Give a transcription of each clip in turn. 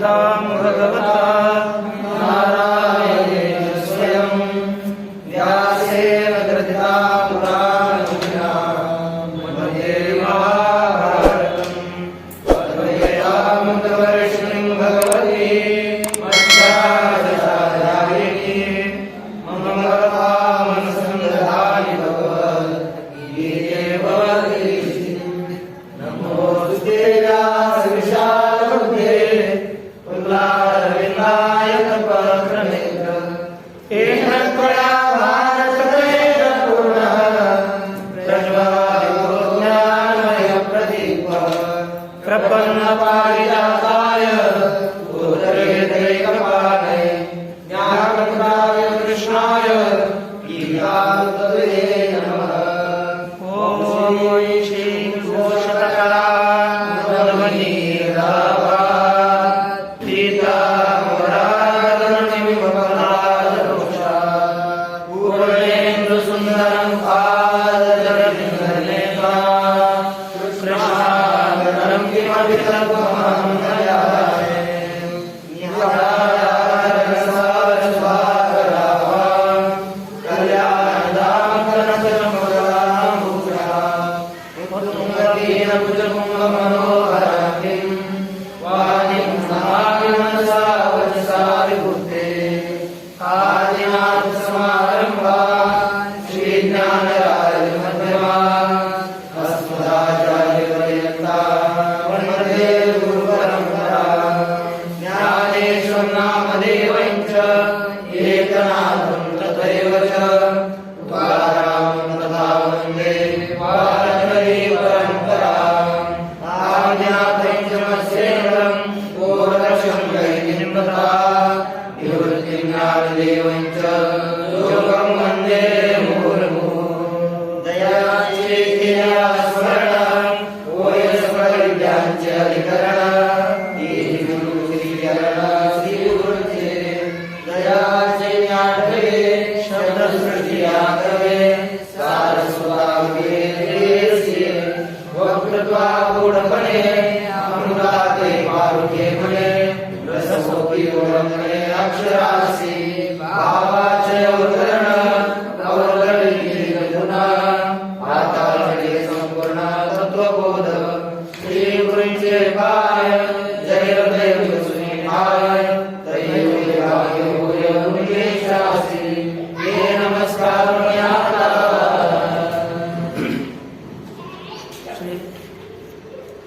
गीतां भगवता नारायणेन स्वयं व्यासेन ग्रथितां पुराणपुण्यां मध्ये महाभारतम् अद्वैतामृतवर्षिणीं भगवतीं मध्वाचार्यायणीं मंगलकामनुसंदधानि भगवद्गीते भवतीं नमोऽस्तुते व्यासविशालबुद्धे पुल्लारविन्दाय कल्पतरुनेत्र येन त्वया भारतदेशपूर्णः प्रज्वलितो ज्ञानमयप्रदीपः प्रपन्नपारिजाताय भूतवेदैकपालये ज्ञानप्रदाय कृष्णाय गीतामृतदुहे नमः। ॐ श्री घोषकरा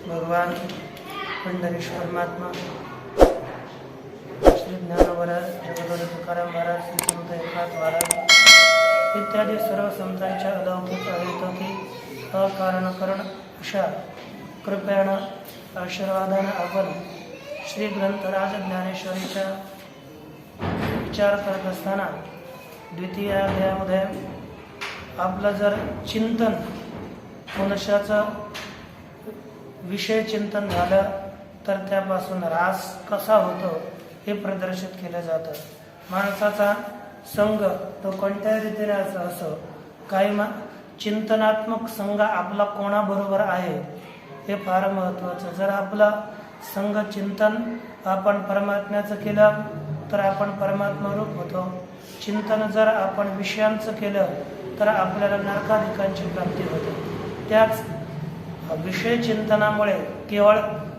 भगवान पंढरीश्वर महात्मा श्री ज्ञानोबा जगद्गुरु तुकाराम महाराज श्री संत एकनाथ महाराज इत्यादी सर्व संतांच्या अलौकिक अहेतुकी अकारणकरण अशा कृपेनं आशीर्वादानं आपण श्री ग्रंथराज ज्ञानेश्वरीचा विचार करत असताना द्वितीय अध्यायामध्ये आपलं जर चिंतन मनुष्याचं विषय चिंतन झालं तर त्यापासून ऱ्हास कसा होतो हे प्रदर्शित केलं जातं. माणसाचा संघ तो कोणत्या रीतीने असो काही चिंतनात्मक संघ आपला कोणाबरोबर आहे हे फार महत्त्वाचं. जर आपला संघ चिंतन आपण परमात्म्याचं केलं तर आपण परमात्मा रूप होतो. चिंतन जर आपण विषयांचं केलं तर आपल्याला नरकाधिकांची प्राप्ती होते. त्याच विषय चिंतनामुळे केवळ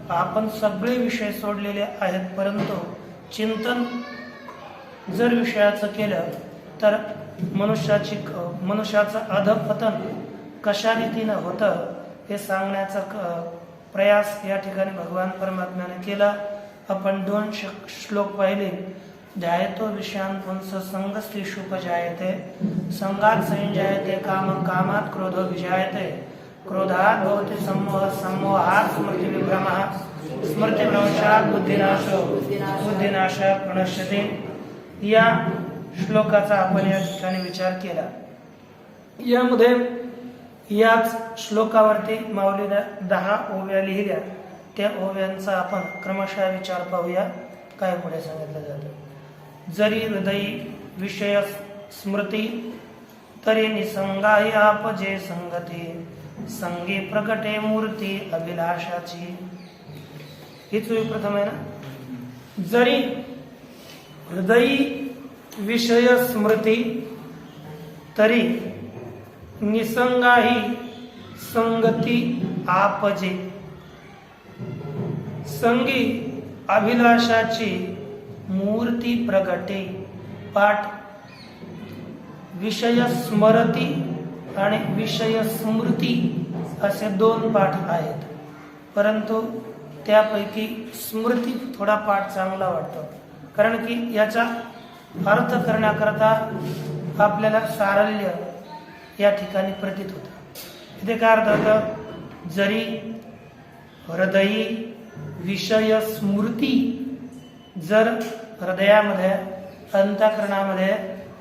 आपण सगळे विषय सोडलेले आहेत, परंतु चिंतन जर विषयाचं केलं तर मनुष्याचं अधपतन कशा रीतीनं होतं हे सांगण्याचा प्रयास या ठिकाणी भगवान परमात्म्याने केला. आपण 2 श्लोक पाहिले. ध्यायतो विषयान पुंस संगस्त्रीषुपजायते संगात संजायते काम कामात क्रोधो विजायते क्रोधात भवति सम्मोह सम्मोहात स्मृति विभ्रमः स्मृतिभ्रंशात बुद्धिनाशात प्रणश्यते. या श्लोकाचा आपण या ठिकाणी विचार केला. यामध्ये याच श्लोकावरती माऊलीने 10 ओव्या लिहिल्या. त्या ओव्यांचा आपण क्रमशः विचार पाहूया. काय पुढे सांगितलं जातं. जरी हृदयी विषय स्मृती तरी निसंगाही आपजे संगती संगी प्रकटे मूर्ती अभिलाषाची. हीच प्रथम आहे ना. जरी हृदयी विषय स्मृती तरी निसंगाही संगती आपजे. संगी अभिलाषाची मूर्ती प्रगटे. पाठ विषय स्मरती आणि विषय स्मृती असे दोन पाठ आहेत, परंतु त्यापैकी स्मृती थोडा पाठ चांगला वाटतो, कारण की याचा अर्थ करण्याकरता आपल्याला सारल्य या ठिकाणी प्रतीत होतं. इथे काय अर्थ होतं? जरी हृदयी विषय स्मृती, जर हृदयामध्ये अंतःकरणामध्ये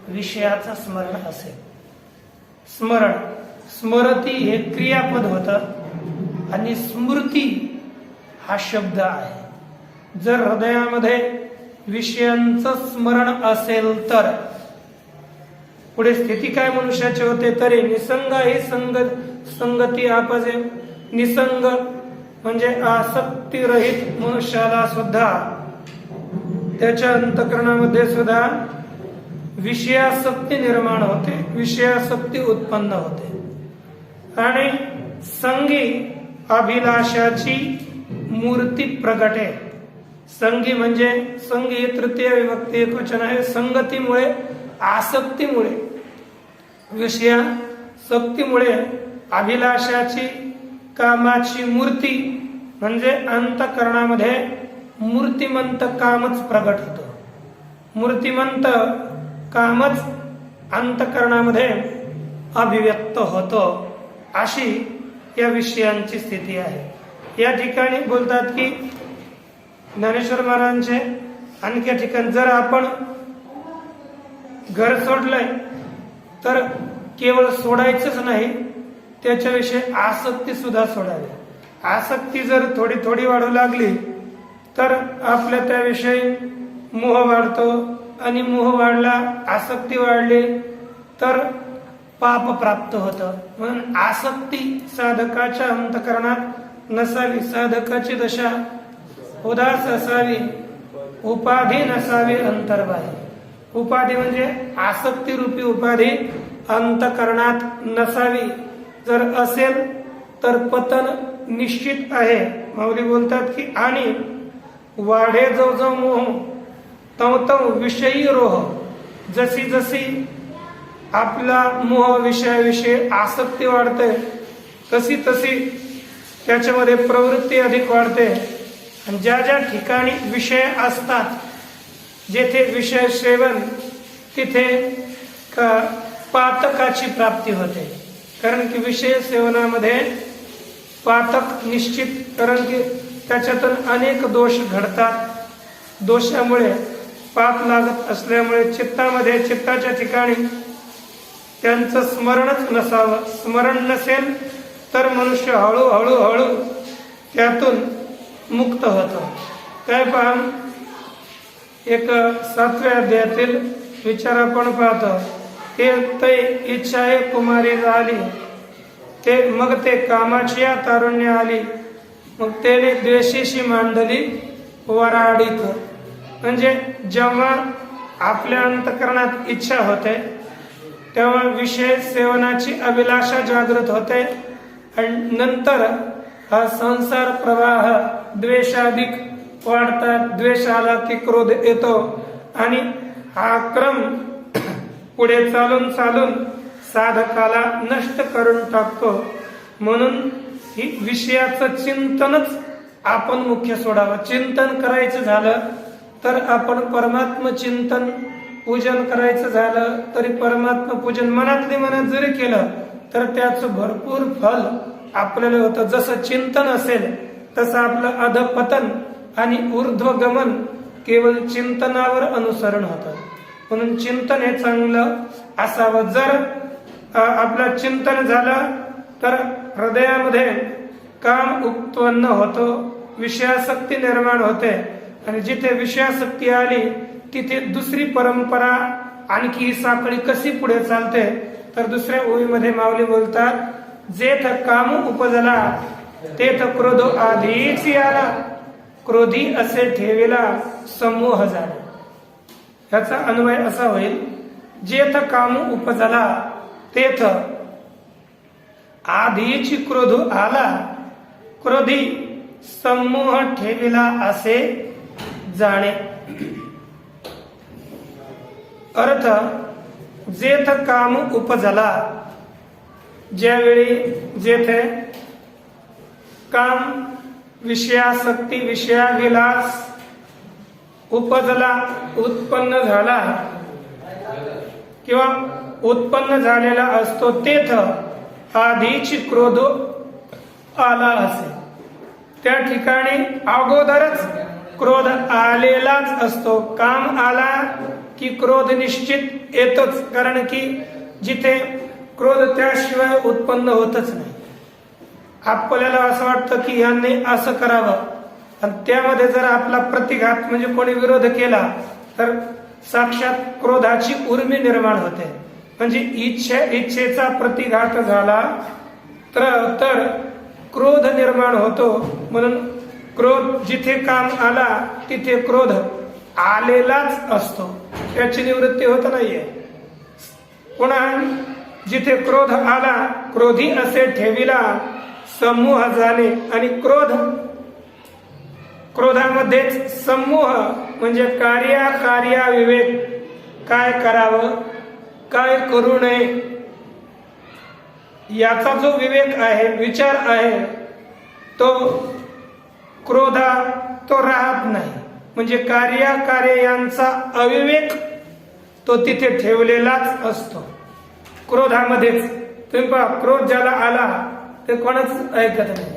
विषयाचं स्मरण असेल. स्मरण, स्मरती हे क्रियापद होतं आणि स्मृती हा शब्द आहे. जर हृदयामध्ये विषयांचं स्मरण असेल तर पुढे स्थिती काय मनुष्याची होते? तरी निसंग ही संगती आपजे. निसंग म्हणजे आसक्तीरहित मनुष्याला सुद्धा त्याच्या अंतःकरणामध्ये सुद्धा विषयासक्ती निर्माण होते, विषयासक्ती उत्पन्न होते. आणि संगी अभिलाषाची मूर्ती प्रगटे. संगी म्हणजे संगी तृतीय विभक्ती एकवचन आहे. संगतीमुळे, आसक्तीमुळे, विषयासक्तीमुळे अभिलाषाची, कामाची मूर्ती म्हणजे अंतःकरणामध्ये मूर्तिमंत कामच प्रगट होतं. मूर्तिमंत कामच अंतःकरणामध्ये अभिव्यक्त होतं, अशी या विषयांची स्थिती आहे. या ठिकाणी बोलतात की ज्ञानेश्वर महाराजांचे आणखी ठिकाण, जर आपण घर सोडलंय तर केवळ सोडायचंच नाही, त्याच्याविषयी आसक्ती सुद्धा सोडावी. आसक्ती जर थोडी थोडी वाढू लागली तर आपल्या त्याविषयी मोह वाढतो, आणि मोह वाढला, आसक्ती वाढली तर पाप प्राप्त होतं. म्हणून आसक्ती साधकाच्या अंतःकरणात नसावी. साधकाची दशा उदास असावी, उपाधी नसावी अंतर्बाह्य. उपाधी म्हणजे आसक्ती रूपी उपाधी अंतःकरणात नसावी. जर असेल तर पतन निश्चित आहे. माऊली बोलतात की आणि वाढे जो जो मोह तव तव विषयी रोह. जशी जशी आपला मोह विषयाविषयी आसक्ती वाढते तशी तशी त्याच्यामध्ये प्रवृत्ती अधिक वाढते. आणि ज्या ज्या ठिकाणी विषय असतात, जेथे विषय सेवन, तिथे पातकाची प्राप्ती होते. कारण की विषय सेवनामध्ये पातक निश्चित, कारण की त्याच्यातून अनेक दोष घडतात. दोषामुळे पाप लागत असल्यामुळे चित्तामध्ये, चित्ताच्या ठिकाणी त्यांचं स्मरणच नसावं. स्मरण नसेल तर मनुष्य हळूहळू हळू त्यातून मुक्त होतो. काय पहा, एक 7व्या अध्यायातील विचार आपण पाहतो. ते इच्छा कुमारी झाली, ते मग ते कामाची तारुण्य आली, मग त्याने द्वेषीशी मांडली वराडीत. म्हणजे जेव्हा आपल्या अंतःकरणात इच्छा होते तेव्हा विषय सेवनाची अभिलाषा जागृत होते, आणि नंतर हा संसार प्रवाह द्वेषाधिक वाढतात. द्वेष आला की क्रोध येतो, आणि हा क्रम पुढे चालून चालून साधकाला नष्ट करून टाकतो. म्हणून ही विषयाचं चिंतनच आपण मुख्य सोडावं. चिंतन करायचं झालं तर आपण परमात्म चिंतन, पूजन करायचं झालं तरी परमात्म पूजन मनातली मनात जरी केलं तर त्याचं भरपूर फल आपल्याला होतं. जसं चिंतन असेल तसं आपलं अधपतन आणि ऊर्ध्वगमन केवळ चिंतनावर अनुसरण होतं. म्हणून चिंतन हे चांगलं असावं. जर आपलं चिंतन झालं तर हृदयामध्ये काम उत्पन्न होतो, विषयासक्ती निर्माण होते, आणि जिथे विषयासक्ती आली तिथे दुसरी परंपरा, आणखी ही साखळी कशी पुढे चालते तर दुसऱ्या ओळीमध्ये माऊली बोलतात, जेथ काम उपजला तेथ क्रोध आधीच आला. क्रोधी असे ठेविला समूह झाले. याचा अन्वय असा होईल, जेथ काम उपजला तेथ आधीची क्रोध आला, क्रोधी समूह ठेविला असे जाणे. अर्थ, जेथ काम उपजला, ज्यावेळी जेथे काम, विषयासक्ती, विषयाविलास उपजला, उत्पन्न झाला किंवा उत्पन्न झालेला असतो, तेथ आधीची क्रोध आला असे. त्या ठिकाणी अगोदरच क्रोध आलेलाच असतो. काम आला की क्रोध निश्चित येतोच, कारण की जिथे क्रोध त्याशिवाय उत्पन्न होतच नाही. आपल्याला असं वाटतं की यांनी असं करावं, आणि त्यामध्ये जर आपला प्रतिघात म्हणजे कोणी विरोध केला तर साक्षात क्रोधाची उर्मी निर्माण होते. म्हणजे इच्छेचा प्रतिघात झाला तर क्रोध निर्माण होतो. म्हणून क्रोध, जिथे काम आला तिथे क्रोध आलेलाच असतो, त्याची निवृत्ती होत नाहीये. पुन्हा जिथे क्रोध आला, क्रोधी असे ठेविला समूह झाले. आणि क्रोधामध्येच समूह म्हणजे कार्या विवेक, काय करावं काय करू नये याचा जो विवेक आहे, विचार आहे, तो क्रोधा तो राहत नाही. म्हणजे कार्य यांचा अविवेक तो तिथे ठेवलेलाच असतो क्रोधामध्येच. तुम्ही पहा, क्रोध ज्याला आला ते कोणच ऐकत नाही,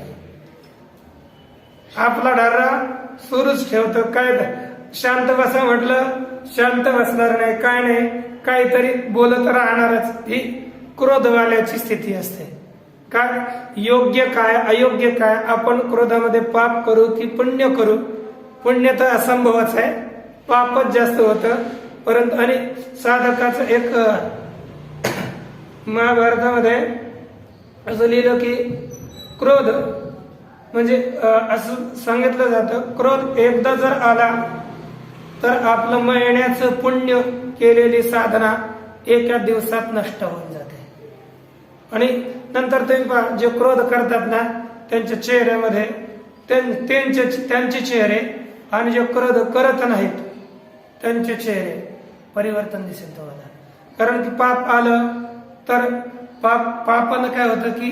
आपला डारा सुरूच ठेवतो. काय शांत बसा म्हटलं शांत बसणार नाही, काय नाही काहीतरी बोलत राहणारच. ही क्रोधवाल्याची स्थिती असते. काय योग्य काय अयोग्य काय, आपण क्रोधामध्ये पाप करू की पुण्य करू? पुण्य तर असंभवच आहे, पापच जास्त होतं. परंतु आणि साधकाचं एक महाभारतामध्ये असं लिहिलं की क्रोध म्हणजे असं सांगितलं जातं, क्रोध एकदा जर आला तर आपलं महिन्याचं पुण्य केलेली साधना एका दिवसात नष्ट होऊन जाते. आणि नंतर तुम्ही पहा, जे क्रोध करतात ना त्यांच्या चेहऱ्यामध्ये त्यांचे चेहरे, आणि जे क्रोध करत नाहीत त्यांचे चेहरे परिवर्तन दिसेल तुम्हाला. कारण की पाप आलं तर पापानं काय होतं की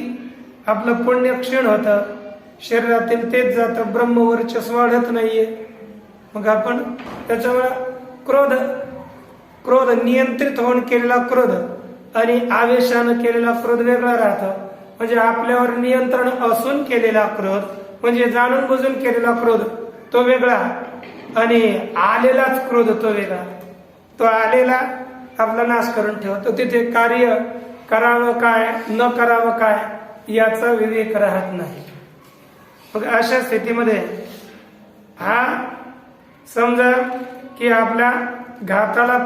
आपलं पुण्य क्षीण होतं, शरीरातील तेच जातं, ब्रह्मवर्चस्व वाढत नाहीये. मग आपण त्याच्यामुळे क्रोध नियंत्रित होऊन केलेला क्रोध आणि आवेशानं केलेला क्रोध वेगळा राहतो. म्हणजे आपल्यावर नियंत्रण असून केलेला क्रोध, म्हणजे जाणून बुजून केलेला क्रोध तो वेगळा, आणि आलेलाच क्रोध तो वेगळा. तो आलेला आपला नाश करून ठेवतो. तिथे कार्य करावं काय न करावं काय याचा विवेक राहत नाही. मग अशा स्थितीमध्ये हा समजा की आपल्या घाताला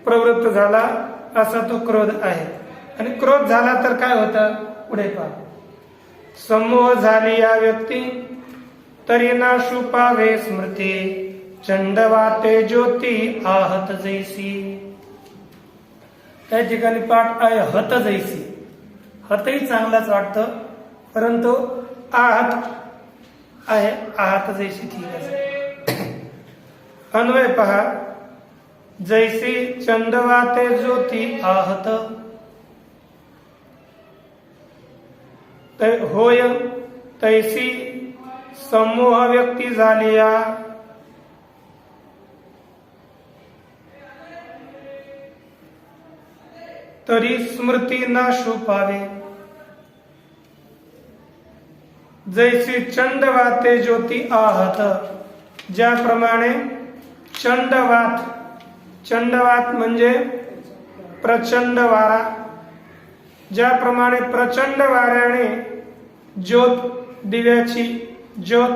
प्रवृत्त झाला असा तो क्रोध आहे. आणि क्रोध झाला तर काय होतं पुढे पहा, समूह झाली या व्यक्ती तरी ना शुपावे स्मृती, चंडवाते ज्योती आहत जैसी. त्या ठिकाणी पाठ आहे हत जैसी. हतही चांगलाच वाटतं, परंतु आहत आहे, आहत जैसी ठीक आहे. अन्वय पहा, जैसी चंदवाते ज्योती आहत, होय तैसी समूह व्यक्ती झालिया. तरी स्मृती ना शुपावे, जैसी चंडवाते ज्योती आहत. ज्याप्रमाणे चंडवात म्हणजे प्रचंड वारा, ज्याप्रमाणे प्रचंड वाऱ्याने दिव्याची ज्योत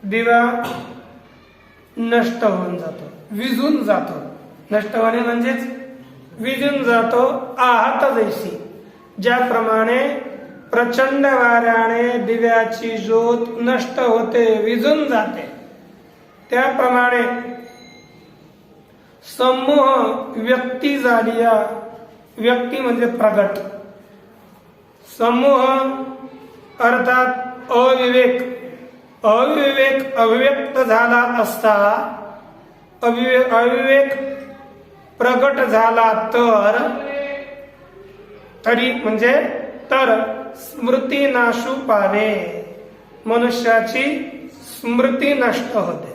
दिवा नष्ट होऊन जातो, विझून जातो. नष्ट होणे म्हणजेच विझून जातो. आहत जैसी, ज्याप्रमाणे प्रचंड वाऱ्याने दिव्याची ज्योत नष्ट होते, विझून जाते, त्याप्रमाणे समूह व्यक्ती झाली. व्यक्ती म्हणजे प्रगट. समूह अर्थात अविवेक. अविवेक अव्यक्त झाला असता, अविवेक प्रगट झाला तरी म्हणजे तर स्मृती नाशू पावे. मनुष्याची स्मृती नष्ट होते.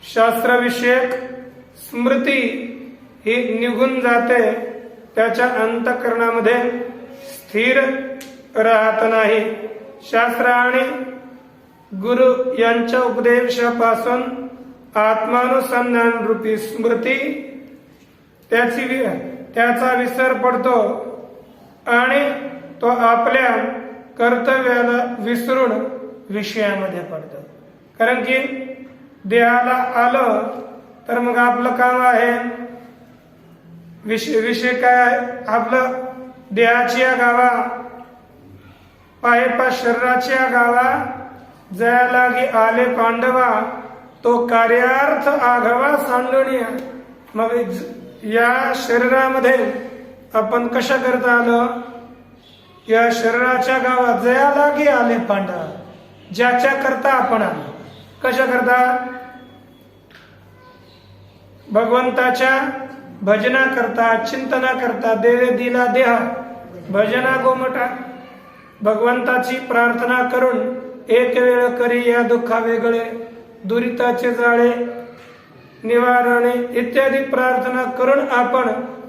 शास्त्रविषयक स्मृती ही निघून जाते, त्याच्या अंतःकरणामध्ये स्थिर राहत नाही. शास्त्र आणि गुरु यांच्या उपदेशापासून आत्मानुसंधान रूपी स्मृती त्याचा विसर पडतो आणि तो आपल्या कर्तव्याला विसरून विषयामध्ये पडतो. कारण की देहाला आलं तर मग आपलं काम आहे विषय काय आहे आपलं, देहाची गावा पायपा शरीराच्या गावा जया लागी आले पांडवा, तो कार्यार्थ आघावा सांडणीया. मग या शरीरामध्ये आपण कशा करता आलो, या शरीराच्या गावात जया लागी आले पांडव, ज्याच्या करता आपण आलो. कशा करता, भगवंताच्या भजना करता, चिंतना करता. देवे दिला देहा भजना गोमटा. भगवंताची प्रार्थना करून एक वेळ करी या दुःखा वेगळे, दुरिताचे जाळे निवारणे इत्यादी प्रार्थना करून आपण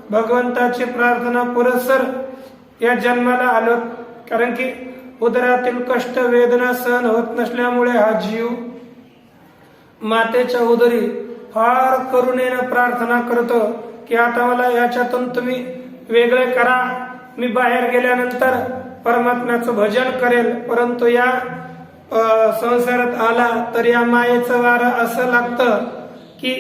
भगवंताची प्रार्थना पुरस्सर या जन्माला आलो. कारण की उदरातील कष्ट वेदना सहन होत नसल्यामुळे हा जीव मातेच्या उदरी फार करुणेनं प्रार्थना करतो की आता मला याच्यातून तुम्ही वेगळे करा, मी बाहेर गेल्यानंतर परमात्म्याचं भजन करेल. परंतु या संसारात आला तर या मायेचं वारं असं लागतं की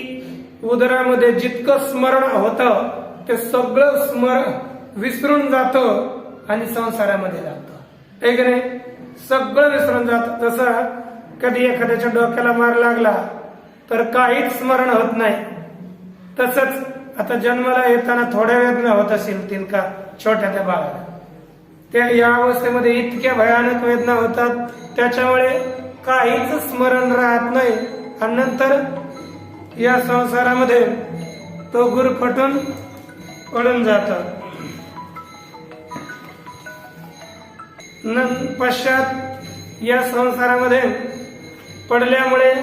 उदरामध्ये जितकं स्मरण होतं ते सगळं स्मरण विसरून जातं आणि संसारामध्ये जातं. एक नाही, सगळं विसरून जातं. जसं कधी एखाद्याच्या डोक्याला मार लागला तर काहीच स्मरण होत नाही, तसंच आता जन्माला येताना थोड्या वेदना होत असतील का छोट्या त्या बाळाला, त्या या अवस्थेमध्ये इतक्या भयानक वेदना होतात, त्याच्यामुळे काहीच स्मरण राहत नाही. आणि नंतर या संसारामध्ये तो गुरफटून पडून जात. पश्चात या संसारामध्ये पडल्यामुळे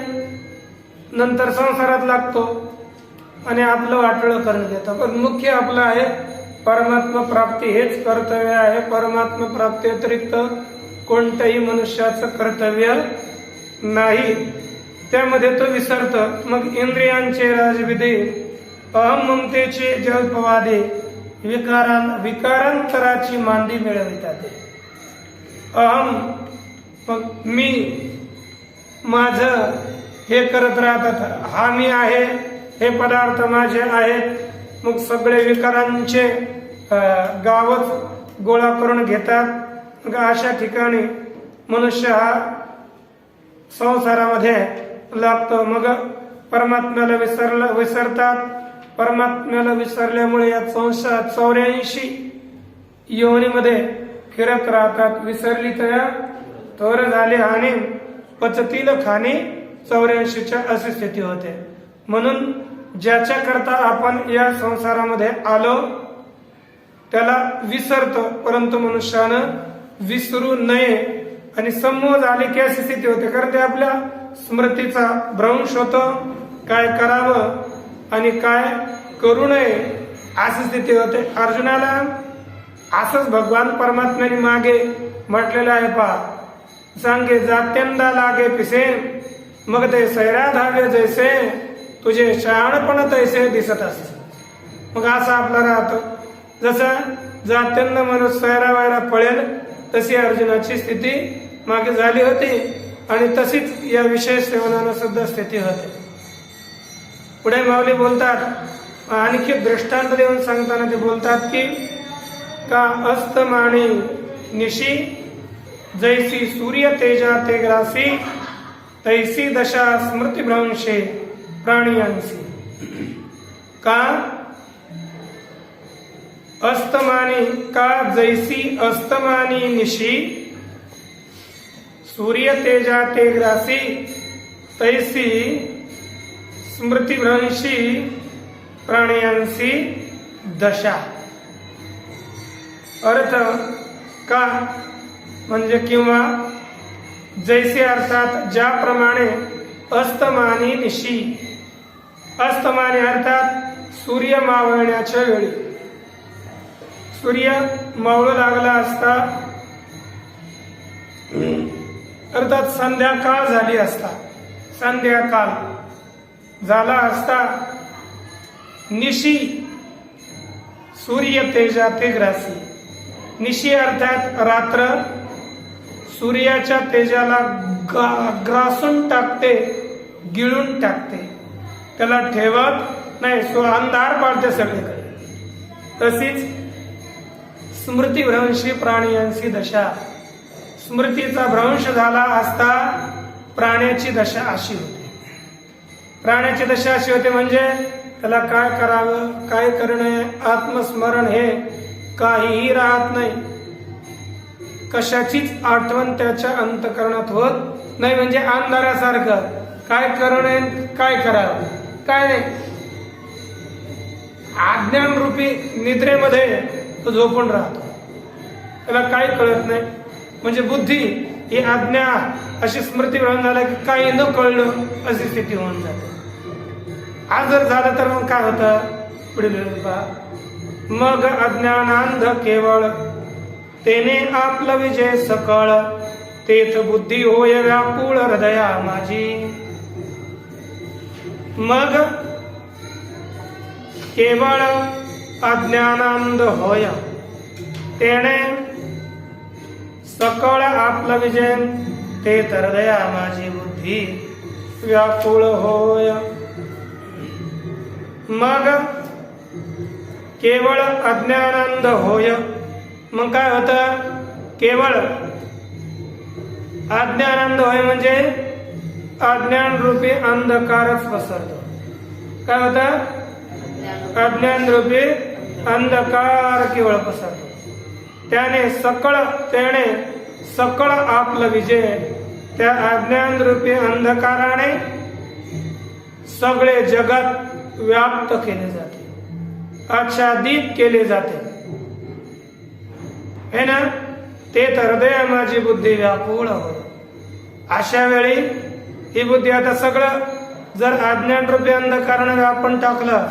नंतर संसारात लागतो आणि आपलं वाटोळं करून घेतो. पण मुख्य आपलं आहे परमात्मा प्राप्ती, हेच कर्तव्य आहे. परमात्मा प्राप्ती व्यतिरिक्त कोणत्याही मनुष्याचं कर्तव्य नाही, त्यामध्ये तो विसरत. मग इंद्रियांचे राजविधी, अहम ममतेचे जल्पवादे, विकारांतराची मांडी मिळवितात. अहम मग मी, माझं हे करत राहतात. हा मी आहे, हे पदार्थ माझे आहेत. मग सगळे विकारांचे गावच गोळा करून घेतात. मग अशा ठिकाणी मनुष्य हा संसारामध्ये लागतो. मग परमात्म्याला विसरतात. परमात्म्याला विसरल्यामुळे या संसार 84 योनीमध्ये फिरत राहतात. विसरली तया थोर झाले हानी, पचतील खाणी 84च्या अशी स्थिती होते. म्हणून ज्याच्या करता आपण या संसारामध्ये आलो त्याला विसरतो, परंतु मनुष्यानं विसरू नये. आणि समूह झाले की अशी स्थिती होते, कारण ते आपल्या स्मृतीचा भ्रंश होतो. काय करावं आणि काय करू नये अशी स्थिती होते. अर्जुनाला असंच भगवान परमात्म्याने मागे म्हटलेलं आहे. पहा, सांगे जात्यंदा लागे पिसे, मग ते सैरा धावे जैसे, तुझे शहाणपण तैसे दिसत असे. मग असं आपला राहतो. जसं जात्यांना माणूस सैरा वायरा पळेल तशी अर्जुनाची स्थिती मागे झाली होती आणि तशीच या विशेष सेवनानं सुद्धा स्थिती होते. पुढे माऊली बोलतात, आणखी दृष्टांत देऊन सांगताना ते बोलतात की का अस्तमानी निशी जैसी सूर्य तेजा ते ग्रासी तैसी दशा स्मृतिभ्रंशे प्राणियांसी. का अस्तमानी का जैसी अस्तमानी निशी सूर्य तेजा ते ग्रासी तैसी स्मृतिभ्रंशी प्राणियांसी दशा. अर्थ का म्हणजे किंवा जैसे अर्थात ज्याप्रमाणे अस्तमानी निशी, अस्तमानी अर्थात सूर्य मावळण्याच्या वेळी, सूर्य मावळू लागला असता अर्थात संध्याकाळ झाली असता, संध्याकाळ झाला असता निशी सूर्य तेजा ते ग्रासी. निशी अर्थात रात्र सूर्याच्या तेजाला ग्रासून टाकते, गिळून टाकते, त्याला ठेवत नाही, सो अंधार पाडते सगळीकडे. तशीच स्मृतिभ्रंशी प्राणियांची दशा, स्मृतीचा भ्रंश झाला असता प्राण्याची दशा अशी होते. प्राण्याची दशा अशी होते म्हणजे त्याला काय करावं, काय करणे, आत्मस्मरण हे काहीही राहत नाही, कशाचीच आठवण त्याच्या अंतःकरणात होत नाही. म्हणजे अंधारासारखं काय करणे, काय करावं, काय नाही. अज्ञान रूपी निद्रेमध्ये तो झोपून राहतो, त्याला काही कळत नाही. म्हणजे बुद्धी ही आज्ञा अशी स्मृती ग्रहण झाला की काही न कळलं अशी स्थिती होऊन जाते. आज जर झालं तर मग काय होतं पुढील मग अज्ञानांध केवळ तेने आपलं विजय सकळ तेथ बुद्धी होय व्याकुळ हृदया माझी. मग केवळ अज्ञानांध होय तेने सकळ आपला विजय तेथ हृदया माझी बुद्धी व्याकुळ होय. मग केवळ अज्ञानांध होय, मग काय होतं, केवळ अज्ञानांध होय म्हणजे अज्ञान रूपी अंधकारच पसरतो. काय होतं, अज्ञान रूपी अंधकार केवळ पसरतो. त्याने सकळ आपलं विजय, त्या अज्ञान रूपी अंधकाराने सगळे जगत व्याप्त केले जाते, आच्छादित केले जाते, है ना. ते तर हृदय माझी बुद्धी व्याकुळ होय. अशा वेळी ही बुद्धी आता सगळं जर अज्ञान रूपी अंधकाराने व्यापून टाकलं,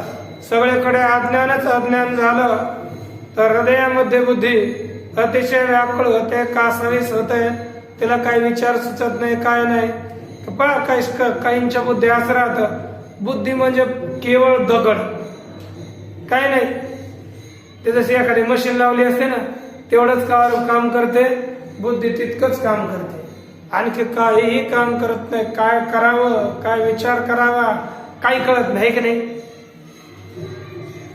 सगळीकडे अज्ञानच अज्ञान झालं, तर हृदयामध्ये बुद्धी अतिशय व्याकुळ होते, कासावीस होते, तिला काही विचार सुचत नाही, काय नाही. पहा काहींच्या बुद्धी असं राहतं, बुद्धी म्हणजे केवळ दगड, काय नाही. ते जशी एखादी मशीन लावली असते ना, तेवढंच काम करते, बुद्धी तितकंच काम करते, आणखी काहीही काम करत नाही. काय करावं, काय विचार करावा, काही कळत नाही की नाही.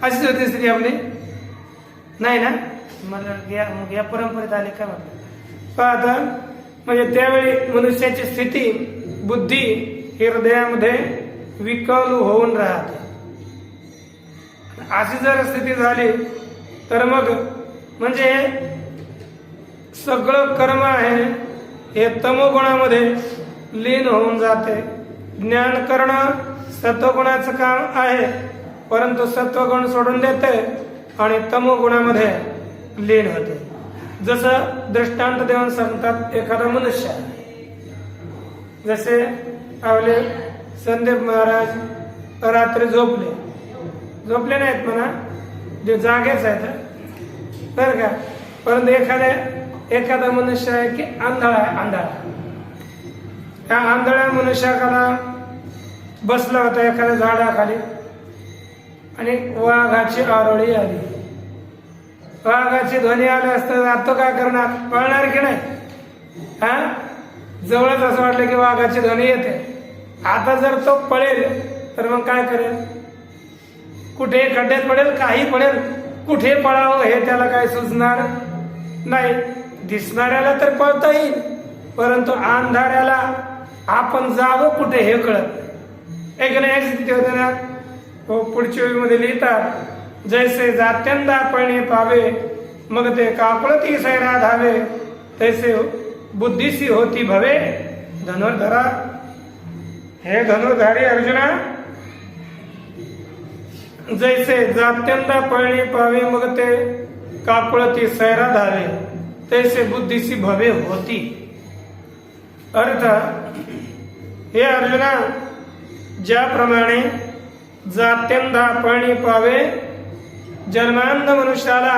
अशीच होती स्थिती आपली, नाही ना. मला या परंपरेत आले काय म्हटलं पहा आता. म्हणजे त्यावेळी मनुष्याची स्थिती बुद्धी हृदयामध्ये विकल होऊन राहते. अशी जर स्थिती झाली तर मग म्हणजे सगळं कर्म आहे हे तमोगुणामध्ये लीन होऊन जाते. ज्ञान करणं सत्वगुणाचं काम आहे, परंतु सत्वगुण सोडून देते आणि तमोगुणामध्ये लीन होते. जसं दृष्टांत देऊन सांगतात, एखादा मनुष्य जसे आपले संदीप महाराज रात्री झोपले नाहीत म्हणा, जे जागेच आहेत बरं का, परंतु एखादा मनुष्य आहे की आंधळा. त्या आंधळ्या मनुष्याला बसला होता एखाद्या झाडाखाली आणि वाघाची आरोळी आली. वाघाची ध्वनी आली असता तो काय करणार, पळणार की नाही. हा जवळच असं वाटलं की वाघाची ध्वनी येते. आता जर तो पळेल तर मग काय करेल, कुठे खड्ड्यात पडेल, काही पडेल, कुठे पळावं हे त्याला काय सुचणार नाही. दिसणाऱ्याला तर पळता येईल, परंतु अंधाऱ्याला आपण जावं कुठे हे कळत नाही. एक नाही स्थिती होते ना. पुढच्या वेळीमध्ये लिहितात, जैसे जात्यांदा पळणे पावे मग ते काकुळती सैरा धावे तैसे बुद्धीसी होती भवे धनुर्धरा. हे धनुर्धारी अर्जुना, जैसे जात्यांदा पळणे पावे मग ते काकुळती सैरा धावे तैसे बुद्धीसी भवे होती. अर्थ, हे अर्जुना, ज्याप्रमाणे जात्यांदा पळणे पावे जन्मांध मनुष्याला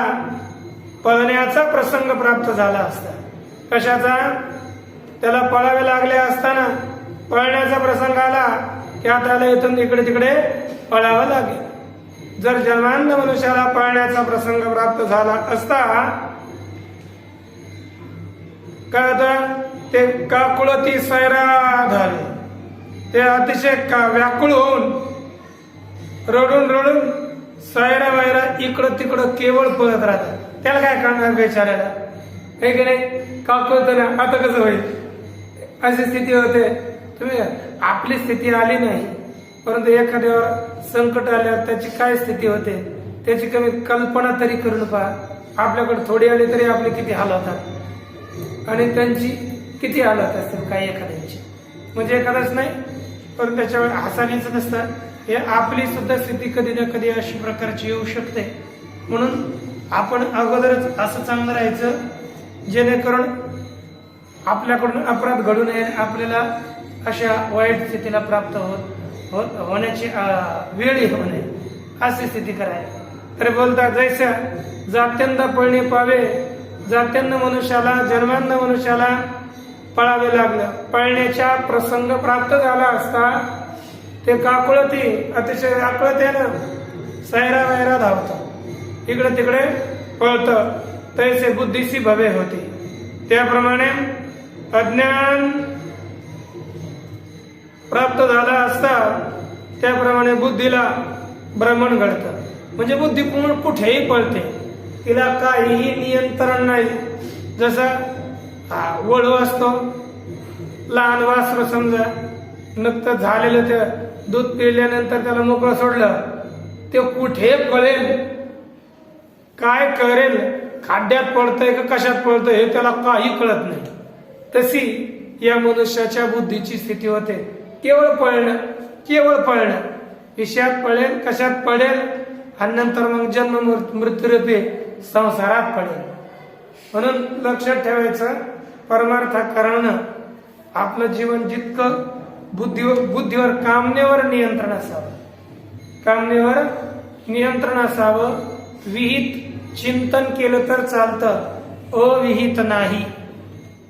पळण्याचा प्रसंग प्राप्त झाला असता, कशाचा? त्याला पळावे लागले असताना पळण्याचा प्रसंग आला की आता त्याला इथून इकडे तिकडे पळावं लागेल. जर जन्मांध मनुष्याला पळण्याचा प्रसंग प्राप्त झाला असता, काय होतं? ते काकुळती सैरा धावे, ते अतिशय व्याकुळ होऊन रडून रडून सैरा वैरा इकडं तिकडं केवळ पळत राहतात. त्याला काय करणार बेचाऱ्याला? हे की नाही? काकुळतं ना, आता कसं होईल? अशी स्थिती होते. तुम्ही आपली स्थिती आली नाही, परंतु एखाद्यावर संकट आल्यावर त्याची काय स्थिती होते त्याची कमी कल्पना तरी करून पहा. आपल्याकडे थोडी आली तरी आपले किती हाल होतात आणि त्यांची किती हाल होत असतील काही एखाद्याची. म्हणजे एखादाच नाही, पण त्याच्यावर हसायचं नसतं. हे आपली सुद्धा स्थिती कधी ना कधी अशी प्रकारची येऊ शकते. म्हणून आपण अगोदरच असं चांगलं राहायचं जेणेकरून आपल्याकडून अपराध घडू नये, आपल्याला अशा वाईट स्थितीला प्राप्त होण्याची वेळ येऊ नये, अशी स्थिती करायची. तर बोलतात, जैसा जात्यांदा पळणे पावे, जात्यांना मनुष्याला जन्मांध मनुष्याला पळावे लागलं, पळण्याचा प्रसंग प्राप्त झाला असता ते काकुळती अतिशय व्याकुळतेनं सैरा वैरा धावतं, इकडे तिकडे पळतं. तैसे बुद्धीसी भवे होती. त्याप्रमाणे अज्ञान प्राप्त झाला असता त्याप्रमाणे बुद्धीला भ्रमण घडतं. म्हणजे बुद्धी कुठेही पळते, तिला काहीही नियंत्रण नाही. जसा वळू असतो, लहान वासरू समजा नुकतं झालेलं ते दूध पिल्यानंतर त्याला मोकळं सोडलं, ते कुठे पळेल, काय करेल, खड्ड्यात पडतंय का कशात पळतंय हे त्याला काही कळत नाही. तशी या मनुष्याच्या बुद्धीची स्थिती होते. केवळ पळणं, केवळ पळणं, विषयात पळेल, कशात पडेल आणि नंतर मग जन्म मृत्यूरूपी संसारात पडेल. म्हणून लक्षात ठेवायचं, परमार्थ करणं आपलं जीवन जितकं बुद्धीवर कामनेवर नियंत्रण असावं, कामनेवर नियंत्रण असावं. विहित चिंतन केलं तर चालतं, अविहित नाही.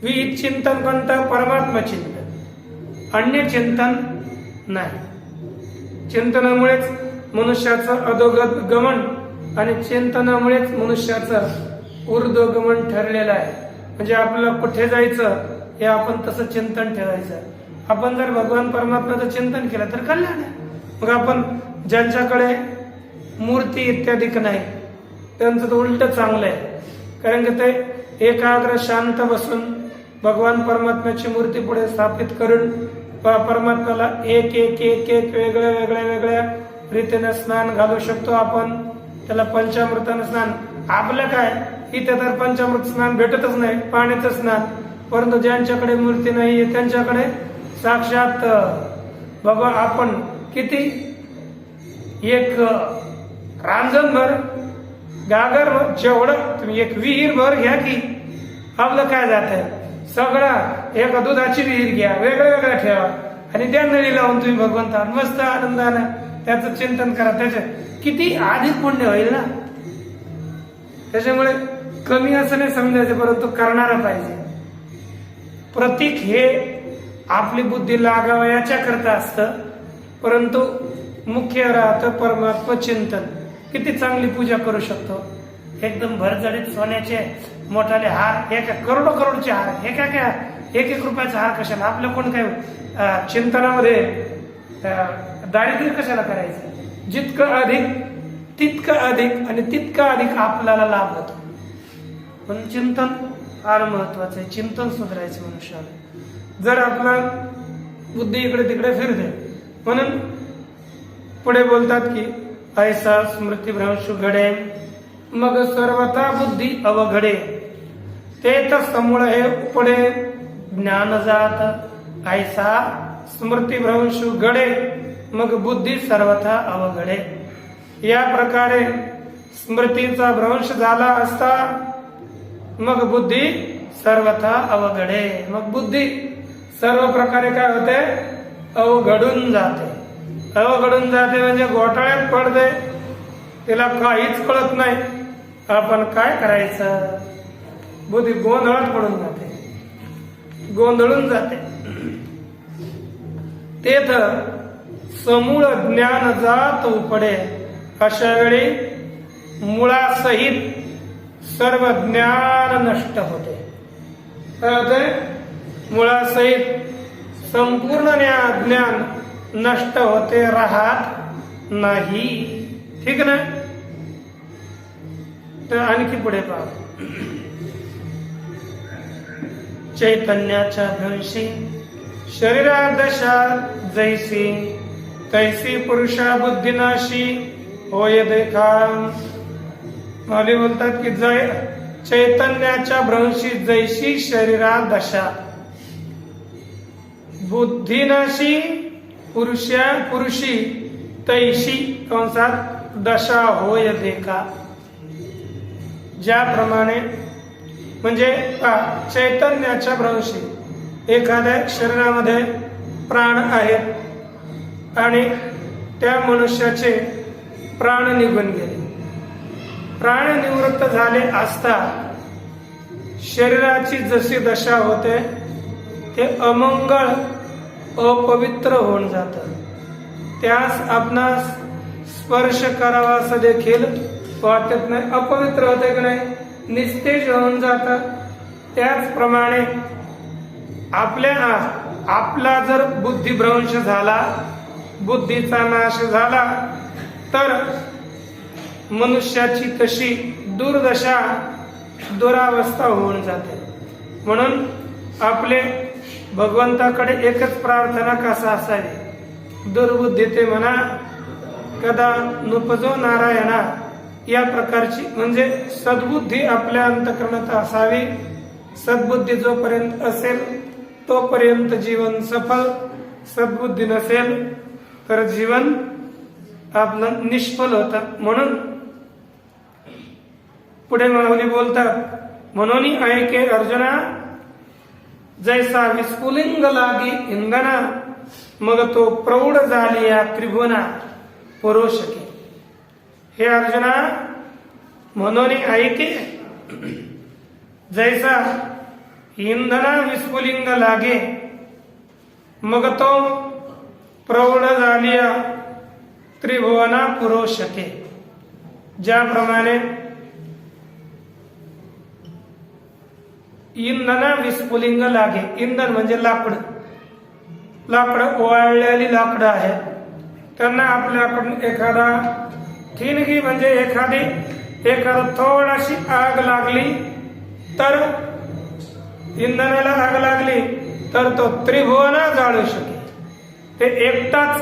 विहित चिंतन कोणतं? परमात्मा चिंतन, अन्य चिंतन नाही. चिंतनामुळेच मनुष्याचं अधोगत गमन आणि चिंतनामुळेच मनुष्याचं ऊर्ध्वगमन ठरलेलं आहे. म्हणजे आपल्याला कुठे जायचं हे आपण तसं चिंतन ठेवायचं. आपण जर भगवान परमात्म्याचं चिंतन केलं तर कल्याण आहे. मग आपण ज्यांच्याकडे मूर्ती इत्यादी नाही त्यांचं तर उलट चांगलं आहे, कारण की ते एकाग्र शांत बसून भगवान परमात्म्याची मूर्ती पुढे स्थापित करून परमात्म्याला एक एक एक एक वेगळ्या वेगळ्या वेगळ्या रीतीने स्नान घालू शकतो आपण. त्याला पंचामृतानं स्नान. आपलं काय, इथे तर पंचामृत स्नान भेटतच नाही, पाण्याचं स्नान. परंतु ज्यांच्याकडे मूर्ती नाही त्यांच्याकडे साक्षात भगवान. आपण किती एक रांजणभर गागर जेवढं तुम्ही एक विहीर भर घ्या की आपलं काय जात आहे, सगळं एक दुधाची विहीर घ्या, वेगळ्या वेगळ्या ठेवा आणि त्या नळी लावून तुम्ही भगवंता मस्त आनंदानं त्याचं चिंतन करा. त्याच्यात किती अधिक पुण्य होईल ना. त्याच्यामुळे कमी असं नाही समजायचं, परंतु करणारा पाहिजे. प्रतीक हे आपली बुद्धी लागावयाच्या करता असतं, परंतु मुख्य राहतं परमात्मा चिंतन. किती चांगली पूजा करू शकतो. एकदम भरजडीत सोन्याचे मोठाले हार, एक करोडचे हार, एक रुपयाचा हार कशाला? आपलं कोण काय चिंतनामध्ये दारिद्र्य कशाला करायचं? जितकं अधिक तितकं अधिक आणि तितकं अधिक आपल्याला लाभ होतो. पण चिंतन फार महत्वाचं आहे. चिंतन सुधारायचं मनुष्याला. जर आपला बुद्धी इकडे तिकडे फिरते, म्हणून पुढे बोलतात की ऐसा स्मृतिभ्रंश घडे मग सर्वथा बुद्धी अवघडे, तेथ समूळ हे पुढे ज्ञान जात. ऐसा स्मृतिभ्रंश घडे मग बुद्धी सर्वथा अवघडे. या प्रकारे स्मृतीचा भ्रंश झाला असता मग बुद्धी सर्वथा अवघडे. मग बुद्धी सर्व प्रकारे काय होते? अवघडून जाते. अवघडून जाते म्हणजे घोटाळ्यात पडते, तिला काहीच कळत नाही. आपण काय करायचं? बुद्धी गोंधळात पडून जाते, गोंधळून जाते. तेथ समूळ ज्ञान जात उपडे. अशा वेळी मुळासहित सर्व ज्ञान नष्ट होते. काय होते? मुळासहित संपूर्ण ज्ञान नष्ट होते, राहत नाही. ठीक ना? तर आणखी पुढे पहा. चैतन्याच्या भ्रंशी शरीरादशा जैसी तैसी पुरुषा बुद्धिनाशी होय देखा. माली बोलतात की चैतन्याच्या भ्रंशी जैसी शरीरादशा बुद्धिनाशी पुरुषी तैशी कंसात दशा होय देखा. ज्याप्रमाणे म्हणजे चैतन्याच्या भ्रंशी एखाद्या शरीरामध्ये प्राण आहेत आणि त्या मनुष्याचे प्राण निघून गेले. प्राण निवृत्त झाले असता शरीराची जशी दशा होते ते अमंगळ अपवित्र होऊन जात. त्यास आपणास स्पर्श करावा असं देखील वाटत नाही. अपवित्र होते की नाही? निस्तेज होऊन जातात. त्याचप्रमाणे आपला जर बुद्धिभ्रंश झाला, बुद्धीचा नाश झाला, तर मनुष्याची तशी दुर्दशा दुरावस्था होऊन जाते. म्हणून आपले भगवंताकडे एकच प्रार्थना कसा असावी? दुर्बुद्धी ते म्हणा कदा नुपजो नारायणा. या प्रकारची म्हणजे सद्बुद्धी आपल्या अंतःकरणात असावी. सद्बुद्धी जोपर्यंत असेल तोपर्यंत जीवन सफल. सद्बुद्धी नसेल तर जीवन आपलं निष्फल होतं. म्हणून पुढे माऊली बोलतात, म्हणून ऐके अर्जुना जैसा विस्फुलिंग लागी इंधना मग तो प्रौढ झाली या त्रिभुवना पुरोशके. हे अर्जुना, म्हणून ऐके जैसा इंधना विस्फुलिंग लागे मग तो प्रौढ झाली या त्रिभुवना पुरोशके. ज्याप्रमाणे इंधन विस्फुलिंग लागे. इंधन म्हणजे लाकड. लाकडं ओवाळलेली लाकडं आहेत, त्यांना आपल्याकडून एखादा ठिणगी म्हणजे एखादा थोडाशी आग लागली तर इंधनाला आग लागली तर तो त्रिभुवना जाळू शके. ते एकटाच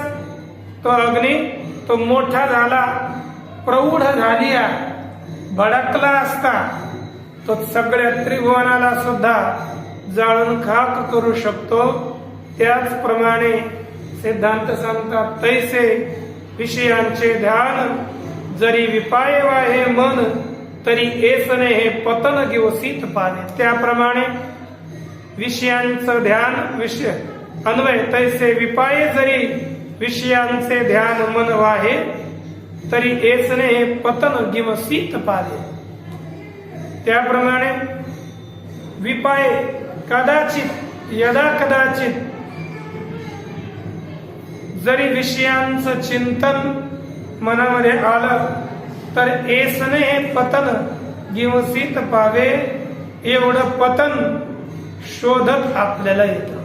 तो अग्नी तो मोठा झाला, प्रौढ झाली, भडकला असता तो सगळ्या त्रिभुवनाला सुद्धा जाळून खाक करू शकतो. त्याचप्रमाणे सिद्धांत सांगतात, तैसे विषयांचे ध्यान जरी विपाये वाहे मन तरी एसने हे पतन गिवसीत पावे. त्याप्रमाणे विषयांचं ध्यान विषय अन्वय तैसे विपाये जरी विषयांचे ध्यान मन वाहे तरी एसने हे पतन गिवसीत पावे. त्याप्रमाणे विपाये कदाचित यदा कदाचित जरी विषयांचं चिंतन मनामध्ये आलं तर एसने हे पतन गिवसीत पावे. एवढं पतन शोधत आपल्याला येतं,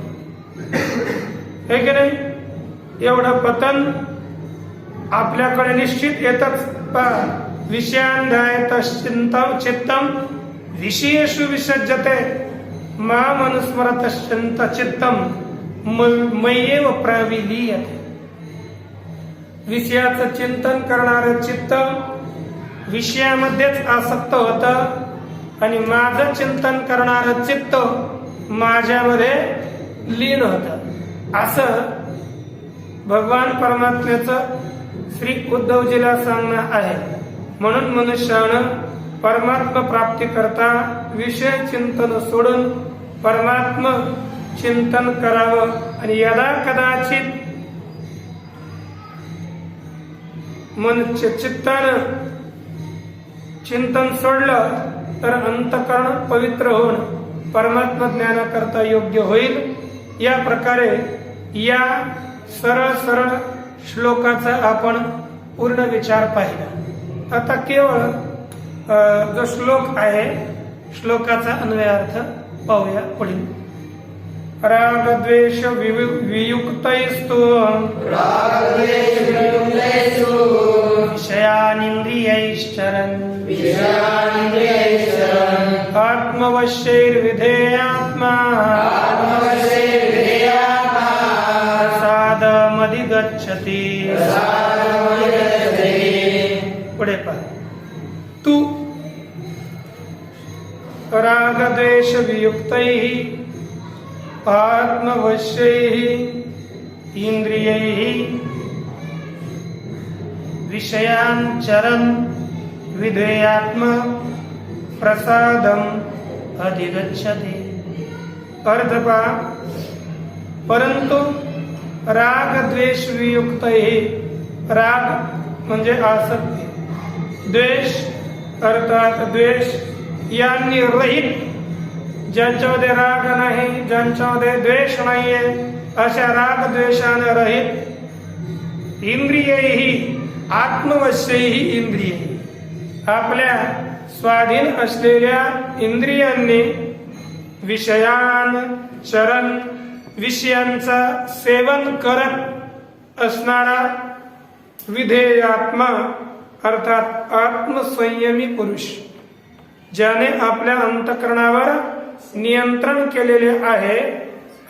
हे की नाही? एवढं पतन आपल्याकडे निश्चित येतच. विषयान ध्यायत चित्तम विषयेषु विसज्जते मामनुस्मरतश्चन्त चित्तम मय्येव प्रविलीयते. विषयाचं चिंतन करणारं चित्त विषयामध्येच आसक्त होतं आणि माझं चिंतन करणारं चित्त माझ्यामध्ये लीन होतं. असं भगवान परमात्म्याचं श्री उद्धवजीला सांगणं आहे. म्हणून मनुष्यानं परमात्मा प्राप्ती करता विषय चिंतन सोडून परमात्मा चिंतन करावं. आणि यदा कदाचित चित्तानं चिंतन सोडलं तर अंतकरण पवित्र होऊन परमात्मा ज्ञानाकरता योग्य होईल. या प्रकारे या सरळ सरळ श्लोकाचा आपण पूर्ण विचार पाहिला. आता केवळ जो श्लोक आहे श्लोकाचा अन्वयार्थ पाहूया पुढील. रागद्वेष वियुक्तैस्तु विषयानिन्द्रियैश्चरन् आत्मवश्यैर्विधेयात्मा प्रसादमधिगच्छति. पुढे पहा. तू रागद्वेष वियुक्तैः आत्मवश्यैः इंद्रियैः विषयान् चरन् विधेयात्मा प्रसादम् अधिगच्छति. अर्थ पहा. परंतु राग द्वेष वियुक्त राग म्हणजे आसक्ती, द्वेष अर्थात द्वेष यांनी रहित, ज्यांच्यामध्ये राग नाही ज्यांच्यामध्ये द्वेष नाहीये अशा राग द्वेषाने रहित इंद्रियही आत्मवश्यही इंद्रिय आपल्या स्वाधीन असलेल्या इंद्रियांनी विषयान चरण विषयांचा सेवन करत असणारा विधेयात्मा अर्थात आत्मसंयमी पुरुष, ज्याने आपल्या अंतःकरणावर नियंत्रण केलेले आहे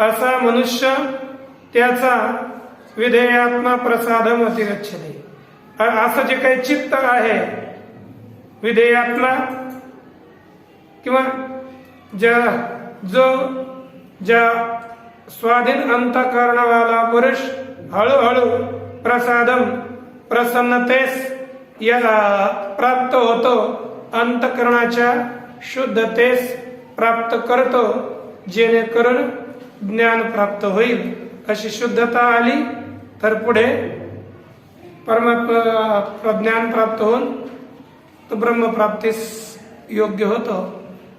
असा मनुष्य त्याचा विधेयात्मा प्रसादम अतिगच्छते. असं जे काही चित्त आहे विधेयात्मा किंवा ज्या स्वाधीन अंतःकरणवाला पुरुष हळूहळू प्रसादम प्रसन्नतेस या प्राप्त होतो, अंतःकरणाच्या शुद्धतेस प्राप्त करतो, जेणेकरून ज्ञान प्राप्त होईल. अशी शुद्धता आली तर पुढे परमात्मा ज्ञान प्राप्त होऊन तो ब्रह्मप्राप्तीस योग्य होतो.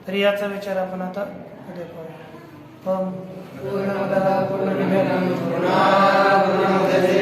तर याचा विचार आपण आता उद्या करूया. ओम पूर्णमदः पूर्णमिदं पूर्णात् पूर्णमुदच्यते